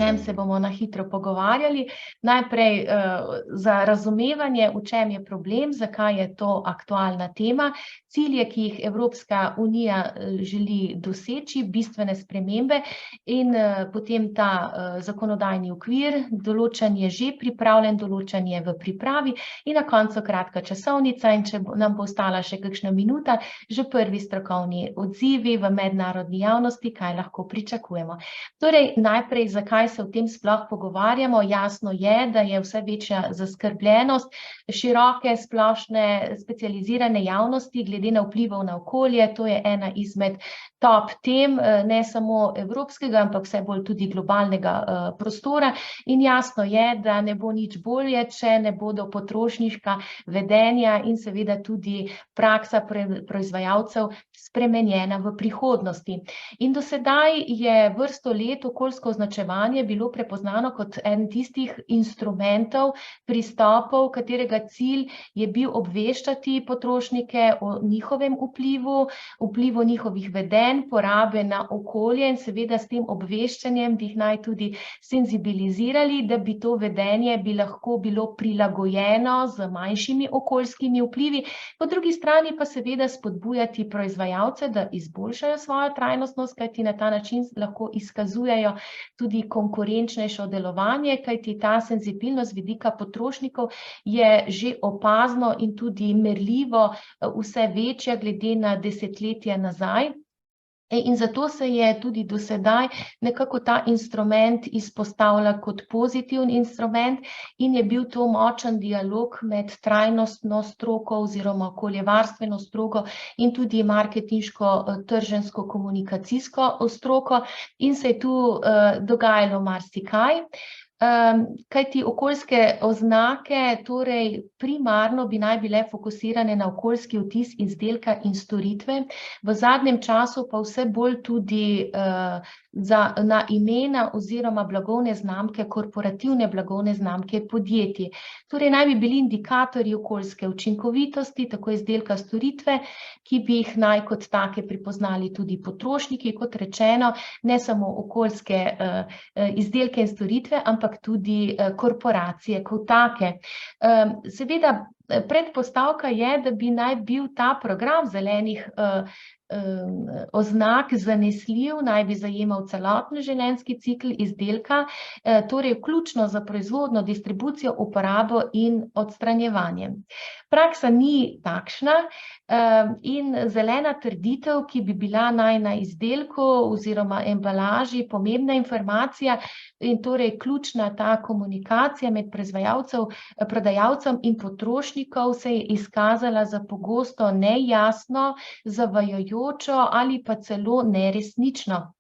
čem se bomo na hitro pogovarjali. Najprej za razumevanje, v čem je problem, zakaj je to aktualna tema, cilje, ki jih Evropska unija želi doseči, bistvene spremembe in potem ta zakonodajni okvir, določen je že pripravljen, določen je v pripravi in na koncu kratka časovnica in če nam bo ostala še kakšna minuta, že prvi strokovni odzivi v mednarodni javnosti, kaj lahko pričakujemo. Torej, najprej, zakaj se o tem sploh pogovarjamo? Jasno je, da je vse večja zaskrbljenost široke, splošne, specializirane javnosti glede na vplivov na okolje. To je ena izmed top tem, ne samo evropskega, ampak vse bolj tudi globalnega prostora. In jasno je, da ne bo nič bolje, če ne bodo potrošniška vedenja in seveda tudi praksa proizvajalcev spremenjena v prihodnosti. In do sedaj je vrsto let okoljsko označevanje bilo prepoznano kot en tistih instrumentov, pristopov, katerega cilj je bil obveščati potrošnike o njihovem vplivu njihovih vedenj, porabe na okolje in seveda s tem obveščanjem bi jih naj tudi senzibilizirali, da bi to vedenje bi lahko bilo prilagojeno z manjšimi okoljskimi vplivi, po drugi strani pa seveda spodbujati proizvajalce, da izboljšajo svojo trajnostnost, kajti na ta način lahko izkazujejo tudi konkurenčnejše delovanje, kajti ta senzibilnost z vidika potrošnikov je že opazno in tudi merljivo vse večja glede na desetletja nazaj. In zato se je tudi do sedaj nekako ta instrument izpostavlja kot pozitiven instrument in je bil to močen dialog med trajnostno stroko oziroma okoljevarstveno stroko in tudi marketinško, trženjsko, komunikacijsko stroko in se je tu dogajalo marsikaj. Kajti okoljske oznake torej primarno bi naj bile fokusirane na okoljski vtis izdelka in storitve, v zadnjem času pa vse bolj tudi na imena oziroma blagovne znamke, korporativne blagovne znamke podjetij. Torej naj bi bili indikatorji okoljske učinkovitosti, tako izdelka storitve, ki bi jih naj kot take pripoznali tudi potrošniki, kot rečeno, ne samo okoljske izdelke in storitve, ampak tudi korporacije kot take. Seveda, predpostavka je, da bi naj bil ta program zelenih oznak zanesljiv, naj bi zajemal celoten življenjski cikel izdelka, torej vključno za proizvodnjo, distribucijo, uporabo in odstranjevanje. Praksa ni takšna in zelena trditev, ki bi bila naj na izdelku oziroma embalaži pomembna informacija in torej ključna ta komunikacija med prodajalcem in potrošnikov se je izkazala za pogosto nejasno, zavajajočo ali pa celo neresnično.